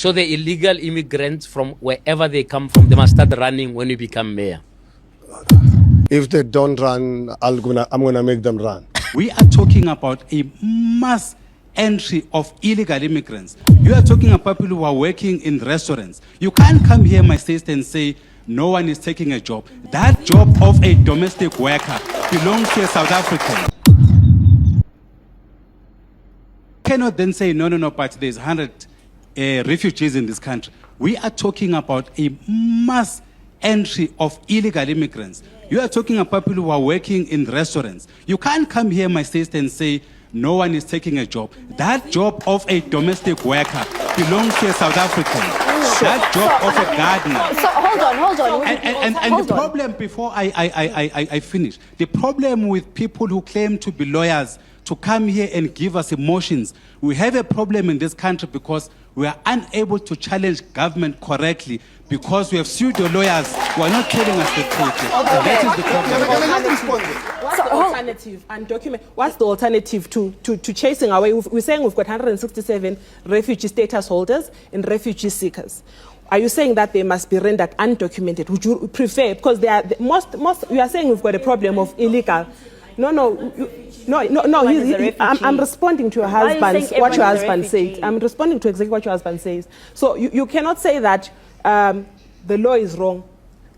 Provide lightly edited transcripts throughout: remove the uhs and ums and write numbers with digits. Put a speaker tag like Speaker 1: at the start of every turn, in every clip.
Speaker 1: So the illegal immigrants from wherever they come from, they must start running when you become mayor.
Speaker 2: If they don't run, I'm gonna make them run.
Speaker 3: We are talking about a mass entry of illegal immigrants. You are talking about people who are working in restaurants. You can't come here, my sister, and say no one is taking a job. That job of a domestic worker belongs to a South African. Cannot then say no, but there's 100 refugees in this country. We are talking about a mass entry of illegal immigrants. You are talking about people who are working in restaurants. You can't come here, my sister, and say no one is taking a job. That job of a domestic worker belongs to a South African. That job of a gardener.
Speaker 4: So hold on.
Speaker 3: And the problem, before I finish, the problem with people who claim to be lawyers to come here and give us emotions, we have a problem in this country because we are unable to challenge government correctly because we have pseudo lawyers who are not telling us the truth. That is the problem.
Speaker 5: What's the alternative? And what's the alternative to chasing away? We're saying we've got 167 refugee status holders and refugee seekers. Are you saying that they must be rendered undocumented? Would you prefer, because they are you are saying we've got a problem of illegal. I'm responding to your husband, what your husband said. I'm responding to exactly what your husband says. So you cannot say that the law is wrong,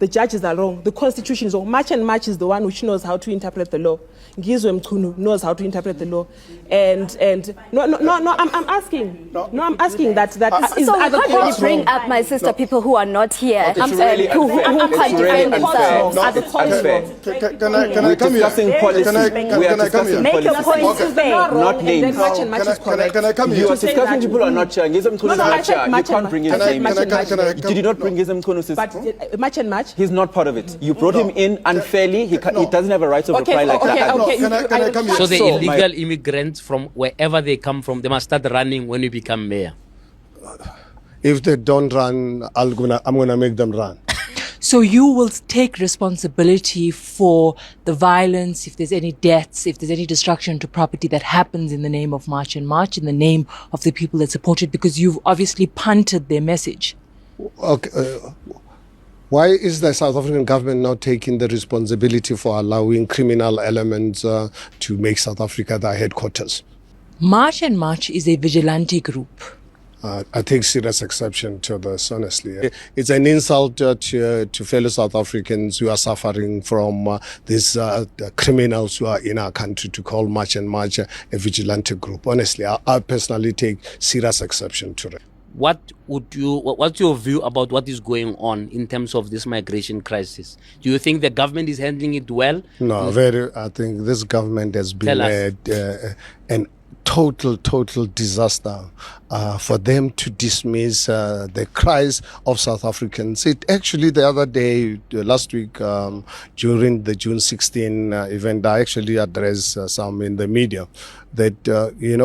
Speaker 5: the judges are wrong, the constitution is wrong. Much and Much is the one which knows how to interpret the law. Ngizwe Mchunu knows how to interpret the law. And I'm asking that is
Speaker 4: so
Speaker 5: other
Speaker 4: how do you bring up, my sister, people who are not here, who can't defend themselves?
Speaker 2: Can I come here?
Speaker 6: We are discussing
Speaker 4: Make your
Speaker 6: policy.
Speaker 4: point fair.
Speaker 6: Not names.
Speaker 2: Can I come here?
Speaker 6: You are discussing people who are not here. Ngizwe Mkhunu is not here. You can't bring his name. Did you not bring Ngizwe Mkhunu, sister?
Speaker 5: But Match and Match?
Speaker 6: He's not part of it. You brought him in unfairly. He doesn't have a right of reply like that.
Speaker 2: Can I come here?
Speaker 1: So the illegal immigrants from wherever they come from, they must start running when you become mayor.
Speaker 2: If they don't run, I'm gonna make them run.
Speaker 7: So you will take responsibility for the violence, if there's any deaths, if there's any destruction to property that happens in the name of March and March, in the name of the people that support it, because you've obviously punted their message.
Speaker 2: Okay. Why is the South African government not taking the responsibility for allowing criminal elements to make South Africa their headquarters?
Speaker 7: March and March is a vigilante group.
Speaker 2: I take serious exception to this, honestly. It's an insult to fellow South Africans who are suffering from these criminals who are in our country to call March and March a vigilante group. Honestly, I personally take serious exception to it.
Speaker 1: What's your view about what is going on in terms of this migration crisis? Do you think the government is handling it well?
Speaker 2: No, I think this government has been an total disaster for them to dismiss the cries of South Africans. It actually, the other day, last week, during the June 16 event, I actually addressed some in the media that,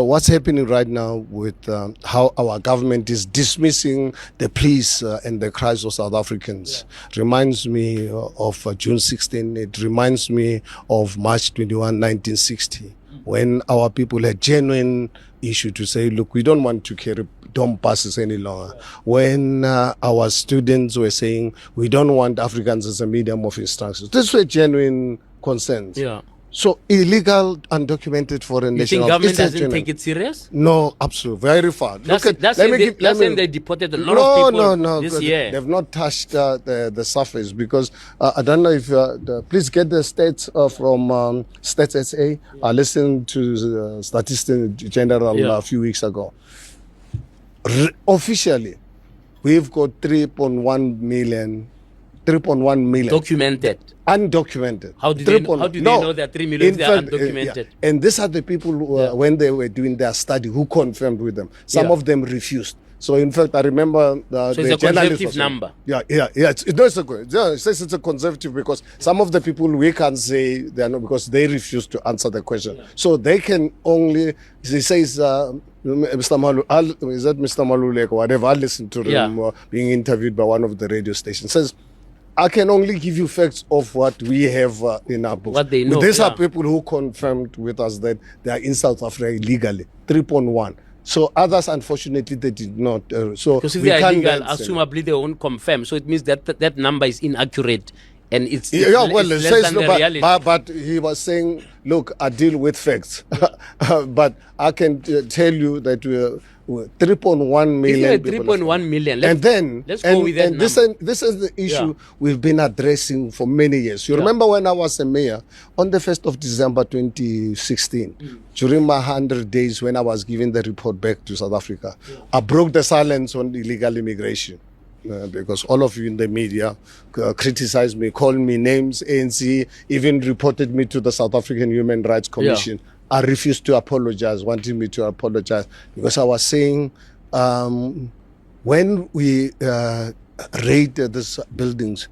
Speaker 2: what's happening right now with how our government is dismissing the pleas and the cries of South Africans reminds me of June 16. It reminds me of March 21, 1960. When our people had genuine issue to say, look, we don't want to carry dumb passes any longer. When our students were saying, we don't want Africans as a medium of instruction. These were genuine concerns.
Speaker 1: Yeah.
Speaker 2: So illegal, undocumented foreign nationals.
Speaker 1: You think government doesn't take it serious?
Speaker 2: No, absolutely. Very far.
Speaker 1: That's when they deported a lot of people this year.
Speaker 2: They've not touched the surface because I don't know if, please get the stats from Stats SA. I listened to Statistics General a few weeks ago. Officially, we've got 3.1 million
Speaker 1: documented.
Speaker 2: Undocumented.
Speaker 1: How do they know that 3 million they are undocumented?
Speaker 2: And these are the people who, when they were doing their study, who confirmed with them. Some of them refused. So in fact, I remember
Speaker 1: so it's a conservative number.
Speaker 2: It says it's a conservative because some of the people we can't say they are not because they refuse to answer the question. Yeah. So they can only. He says, Mr. Malu, is that Mr. Malulek or whatever? I listened to him being interviewed by one of the radio stations. Says, I can only give you facts of what we have in our books.
Speaker 1: What they know.
Speaker 2: These are people who confirmed with us that they are in South Africa illegally. 3.1. So others, unfortunately, they did not. So
Speaker 1: because if
Speaker 2: we
Speaker 1: they are
Speaker 2: can't
Speaker 1: illegal,
Speaker 2: then say-
Speaker 1: assumably they won't confirm. So it means that that number is inaccurate, and it's
Speaker 2: Yeah, well,
Speaker 1: it's
Speaker 2: it
Speaker 1: less
Speaker 2: says
Speaker 1: than
Speaker 2: no,
Speaker 1: the reality.
Speaker 2: but he was saying, look, I deal with facts. But I can tell you that 3.1
Speaker 1: If
Speaker 2: million
Speaker 1: you're
Speaker 2: people.
Speaker 1: 3.1 million,
Speaker 2: And then,
Speaker 1: let's go with that
Speaker 2: and this is the issue we've been addressing for many years. You remember when I was a mayor, on the 1st of December 2016, during my 100 days when I was giving the report back to South Africa, I broke the silence on illegal immigration. Because all of you in the media criticized me, called me names, ANC even reported me to the South African Human Rights Commission. I refused to apologize, wanting me to apologize, because I was saying when we raid these buildings,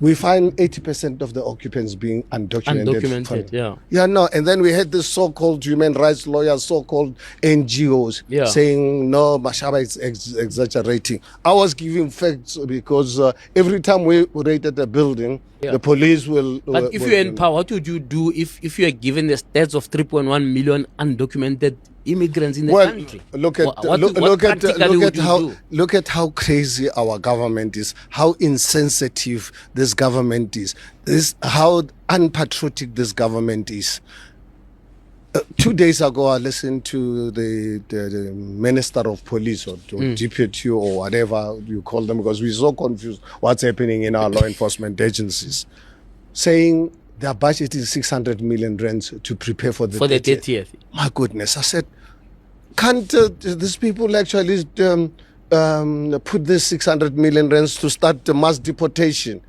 Speaker 2: we find 80% of the occupants being undocumented. Yeah, no. And then we had this so-called human rights lawyers, so-called NGOs saying, no, Mashaba is exaggerating. I was giving facts because every time we raided a building, the police will...
Speaker 1: But if you're in power, what would you do if you are given the stats of 3.1 million undocumented immigrants in the country?
Speaker 2: Look at how crazy our government is, how insensitive this government is, how unpatriotic this government is. 2 days ago, I listened to the Minister of Police or deputy or whatever you call them, because we're so confused what's happening in our law enforcement agencies, saying their budget is 600 million rands to prepare for the 30th. My goodness, I said, can't these people actually put this 600 million rands to start the mass deportation?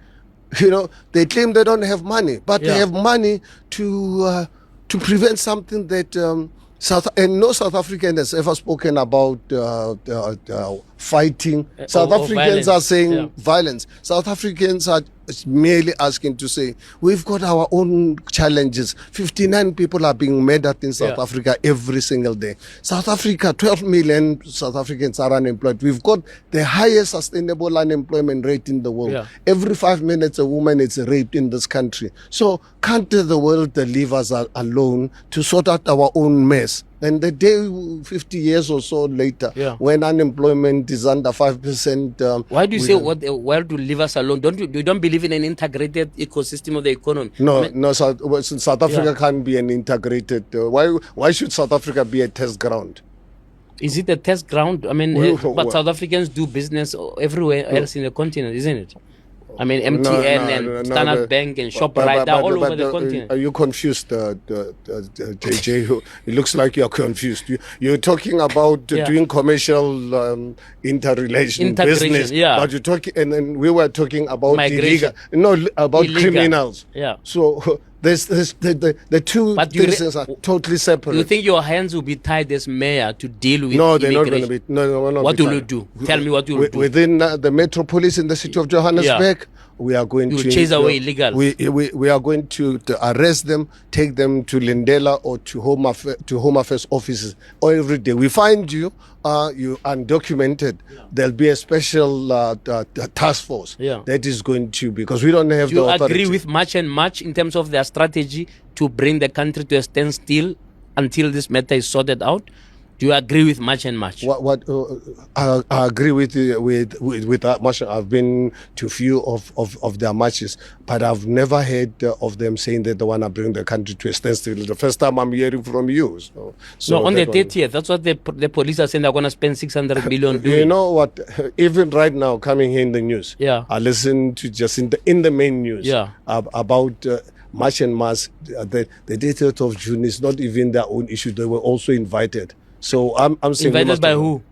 Speaker 2: You know, they claim they don't have money, but they have money to prevent something that no South African has ever spoken about fighting. South Africans are saying violence. South Africans are merely asking to say, we've got our own challenges. 59 people are being murdered in South Africa every single day. South Africa, 12 million South Africans are unemployed. We've got the highest sustainable unemployment rate in the world. Every 5 minutes a woman is raped in this country. So can't the world leave us alone to sort out our own mess? And the day 50 years or so later, when unemployment is under 5%...
Speaker 1: why do you say world to leave us alone? You don't believe in an integrated ecosystem of the economy?
Speaker 2: No, South Africa can't be an integrated... why should South Africa be a test ground?
Speaker 1: Is it a test ground? I mean, but South Africans do business everywhere else in the continent, isn't it? I mean, MTN and Standard Bank and ShopRite are all over the continent.
Speaker 2: Are you confused, JJ? It looks like you're confused. You're talking about doing commercial interrelation business, but you're talking, and then we were talking about about criminals. So there's the two businesses are totally separate.
Speaker 1: You think your hands will be tied as mayor to deal with
Speaker 2: No, they're not going to be. No,
Speaker 1: what will you do? Tell me what you will do.
Speaker 2: Within the metropolis in the city of Johannesburg, we are going to
Speaker 1: chase away illegals.
Speaker 2: We are going to arrest them, take them to Lindela or to Home Affairs offices every day. We find you undocumented. There'll be a special task force that is going to, because we don't have the authority.
Speaker 1: Do you agree with March and March in terms of their strategy to bring the country to a standstill until this matter is sorted out? Do you agree with March and March?
Speaker 2: I agree with March. I've been to a few of their marches, but I've never heard of them saying that they want to bring the country to a standstill. The first time I'm hearing from you.
Speaker 1: So on the 30th, that's what the police are saying, they're going to spend 600 billion doing.
Speaker 2: You know what? Even right now, coming here in the news, I listen to just in the main news about March and March. The 30th of June is not even their own issue. They were also invited. So I'm saying...
Speaker 1: Invited by who?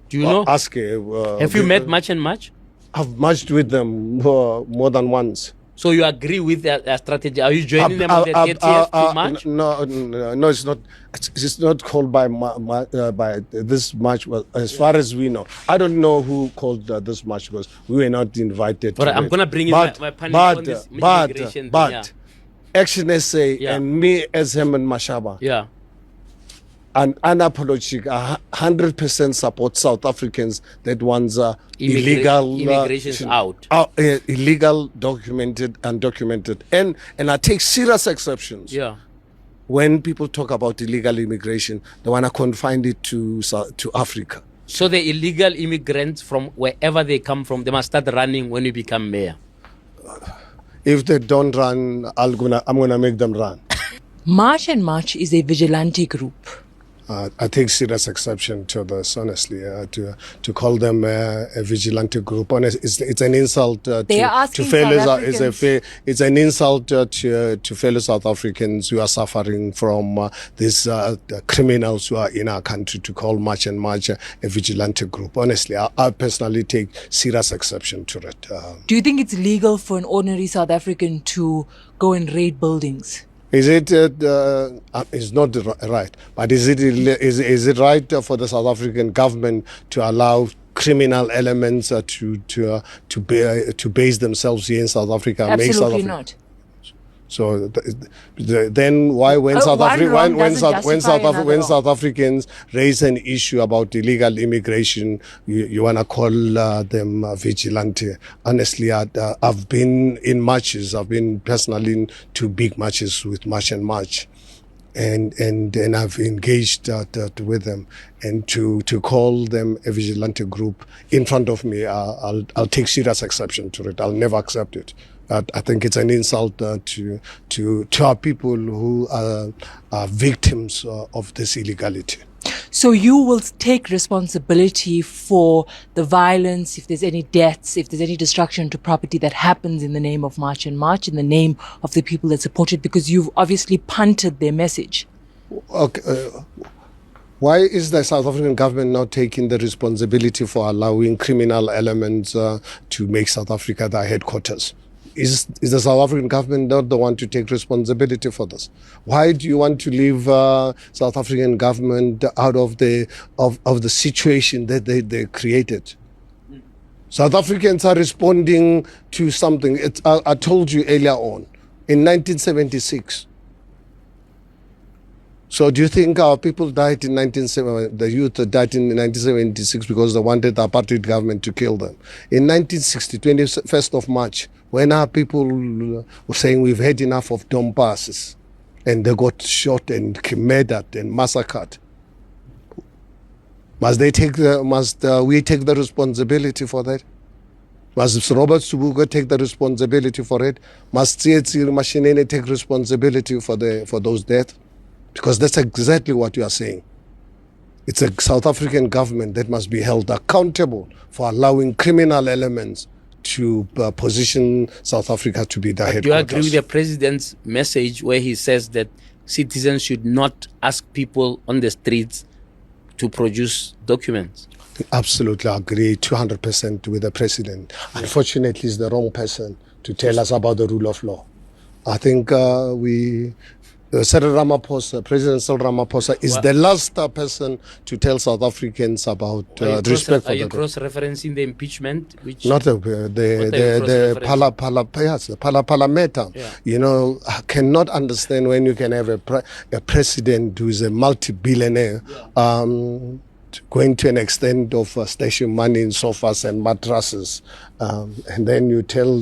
Speaker 1: Do you know?
Speaker 2: Ask
Speaker 1: have you met March and March?
Speaker 2: I've marched with them more than once.
Speaker 1: So you agree with their strategy? Are you joining them on the 30th to March?
Speaker 2: No, it's not. It's not called by this march. Well, as far as we know, I don't know who called this march, because we were not invited.
Speaker 1: But I'm going to bring in my panel on this immigration.
Speaker 2: But Action SA and me as Herman Mashaba. And unapologetic, 100% support South Africans that wants illegal
Speaker 1: immigration out,
Speaker 2: illegal, documented, undocumented, and I take serious exceptions. when people talk about illegal immigration, they want to confine it to Africa.
Speaker 1: So the illegal immigrants from wherever they come from, they must start running when you become mayor.
Speaker 2: If they don't run, I'm gonna make them run.
Speaker 7: March and March is a vigilante group.
Speaker 2: I take serious exception to this, honestly. To call them a vigilante group, honestly, it's an insult to fellow. It's an insult to fellow South Africans who are suffering from these criminals who are in our country. To call March and March a vigilante group, honestly, I personally take serious exception to it.
Speaker 7: Do you think it's legal for an ordinary South African to go and raid buildings?
Speaker 2: Is it? It's not right, but is it right for the South African government to allow criminal elements to base themselves here in South Africa?
Speaker 7: Absolutely
Speaker 2: make South Africa?
Speaker 7: Not.
Speaker 2: So then why when South Africans raise an issue about illegal immigration, you want to call them vigilante? Honestly, I've been in marches. I've been personally in 2 big marches with March and March, and I've engaged with them. And to call them a vigilante group in front of me, I'll take serious exception to it. I'll never accept it. I think it's an insult to our people who are victims of this illegality.
Speaker 7: So you will take responsibility for the violence, if there's any deaths, if there's any destruction to property that happens in the name of March and March, in the name of the people that support it, because you've obviously punted their message.
Speaker 2: Okay. Why is the South African government not taking the responsibility for allowing criminal elements to make South Africa their headquarters? Is the South African government not the one to take responsibility for this? Why do you want to leave South African government out of the situation that they created? South Africans are responding to something. I told you earlier on, in 1976. So do you think our people died in the youth died in 1976 because they wanted the apartheid government to kill them? In 1960, 21st of March, when our people were saying we've had enough of Dom passes, and they got shot and murdered and massacred, must we take the responsibility for that? Must Robert Subuka take the responsibility for it? Must Tsietsi Mashinene take responsibility for those deaths? Because that's exactly what you are saying. It's a South African government that must be held accountable for allowing criminal elements to position South Africa to be the headquarters.
Speaker 1: Do you agree with the president's message where he says that citizens should not ask people on the streets to produce documents?
Speaker 2: Absolutely agree 200% with the president. Unfortunately, he's the wrong person to tell us about the rule of law. I think President Cyril Ramaphosa is the last person to tell South Africans about respect for the law.
Speaker 1: Are you cross-referencing the impeachment?
Speaker 2: Not the Parliament.
Speaker 1: Yeah.
Speaker 2: You know, I cannot understand when you can have a president who is a multi-billionaire going to an extent of stashing money in sofas and mattresses, and then you tell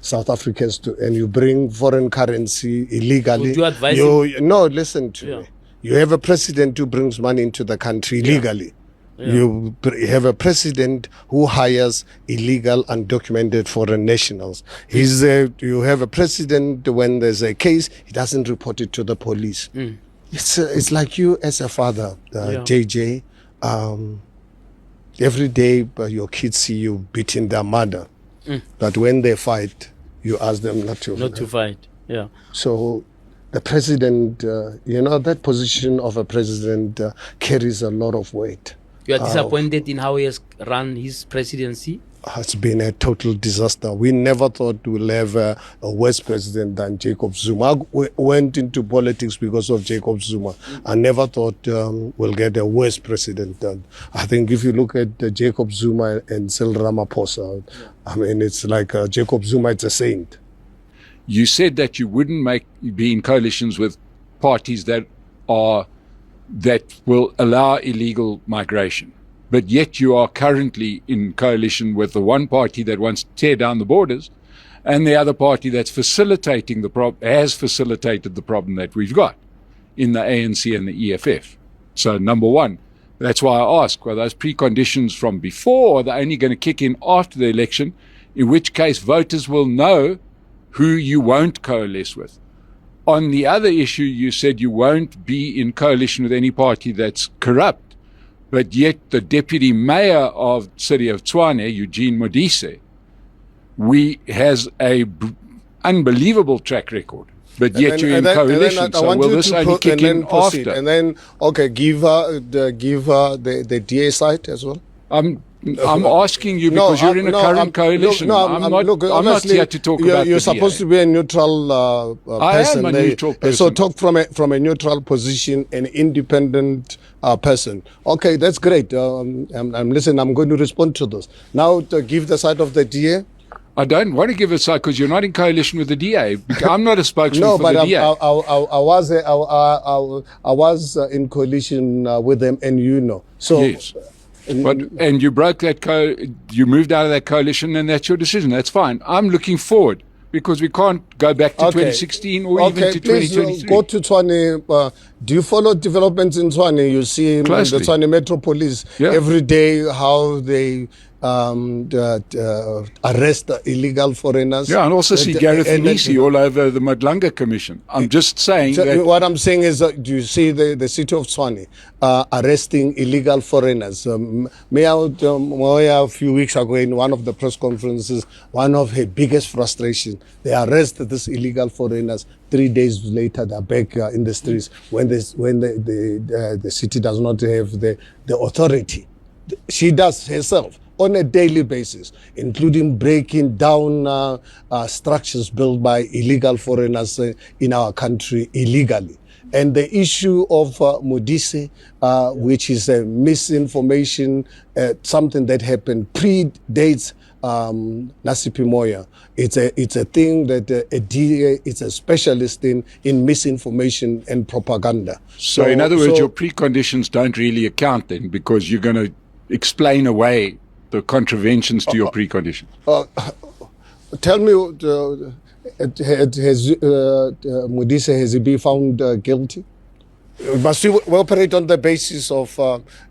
Speaker 2: South Africans and you bring foreign currency illegally.
Speaker 1: Would you advise him?
Speaker 2: No, listen to me. You have a president who brings money into the country illegally. Yeah. You have a president who hires illegal, undocumented foreign nationals. You have a president, when there's a case, he doesn't report it to the police. It's like you as a father, JJ. Every day your kids see you beating their mother, but when they fight, you ask them not to
Speaker 1: fight. Yeah.
Speaker 2: So the president, that position of a president carries a lot of weight.
Speaker 1: You are disappointed in how he has run his presidency?
Speaker 2: It's been a total disaster. We never thought we'll have a worse president than Jacob Zuma. I went into politics because of Jacob Zuma. I never thought we'll get a worse president. I think if you look at Jacob Zuma and Cyril Ramaphosa, I mean, it's like Jacob Zuma is a saint.
Speaker 8: You said that you wouldn't be in coalitions with parties that will allow illegal migration. But yet you are currently in coalition with the one party that wants to tear down the borders and the other party that's facilitating has facilitated the problem that we've got. in the ANC and the EFF. So number one, that's why I ask, were those preconditions from before, or are they only going to kick in after the election, in which case voters will know who you won't coalesce with. On the other issue, you said you won't be in coalition with any party that's corrupt, but yet the deputy mayor of the city of Tshwane, Eugene Modise, has a unbelievable track record. But yet you're in coalition, so will this only kick in after?
Speaker 2: And then, okay, give the DA side as well.
Speaker 8: I'm asking you because you're in a current coalition. I'm not here to talk about
Speaker 2: You're supposed to be a neutral person.
Speaker 8: I am a neutral person.
Speaker 2: So talk from a neutral position, an independent person. Okay, that's great. I'm listening. I'm going to respond to those. Now, to give the side of the DA.
Speaker 8: I don't want to give a side because you're not in coalition with the DA. I'm not a spokesman for the DA.
Speaker 2: I was in coalition with them, and you know. So.
Speaker 8: Yes. And you broke that you moved out of that coalition, and that's your decision. That's fine. I'm looking forward because we can't go back to 2016 or even to 2023.
Speaker 2: Go to Tshwane. Do you follow developments in Tshwane? You see
Speaker 8: Closely.
Speaker 2: The Tshwane Metro Police every day how they arrest illegal foreigners.
Speaker 8: Yeah, and also see Gareth Nisi all over the Madlanga Commission. I'm just saying that.
Speaker 2: What I'm saying is, do you see the city of Tshwane arresting illegal foreigners? Mayor Moya, a few weeks ago in one of the press conferences, one of her biggest frustrations, they arrested these illegal foreigners. 3 days later, they're back in the streets when the city does not have the authority. She does herself on a daily basis, including breaking down structures built by illegal foreigners in our country illegally. And the issue of Modise, which is a misinformation, something that happened predates Nasipi Moya. It's a thing that a DA is a specialist in misinformation and propaganda.
Speaker 8: So in other words, your preconditions don't really account then, because you're going to explain away the contraventions to your preconditions.
Speaker 2: Tell me, has Modise, has he been found guilty? Must we operate on the basis of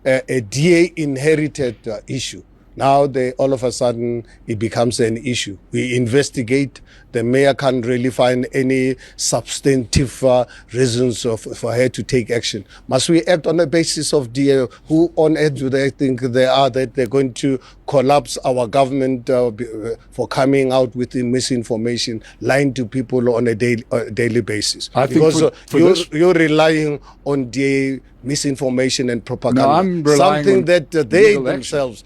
Speaker 2: a DA inherited issue? Now, all of a sudden, it becomes an issue. We investigate. The mayor can't really find any substantive reasons for her to take action. Must we act on the basis of DA? Who on earth do they think they are, that they're going to collapse our government for coming out with misinformation, lying to people on a daily basis?
Speaker 8: I
Speaker 2: because
Speaker 8: think
Speaker 2: you're relying on DA misinformation and propaganda.
Speaker 8: No, I'm relying
Speaker 2: something
Speaker 8: on
Speaker 2: that they
Speaker 8: legal
Speaker 2: themselves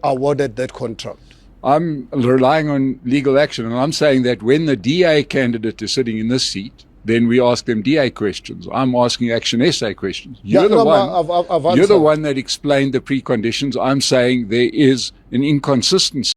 Speaker 2: awarded that contract.
Speaker 8: I'm relying on legal action, and I'm saying that when the DA candidate is sitting in this seat, then we ask them DA questions. I'm asking Action SA questions. You're the one that explained the preconditions. I'm saying there is an inconsistency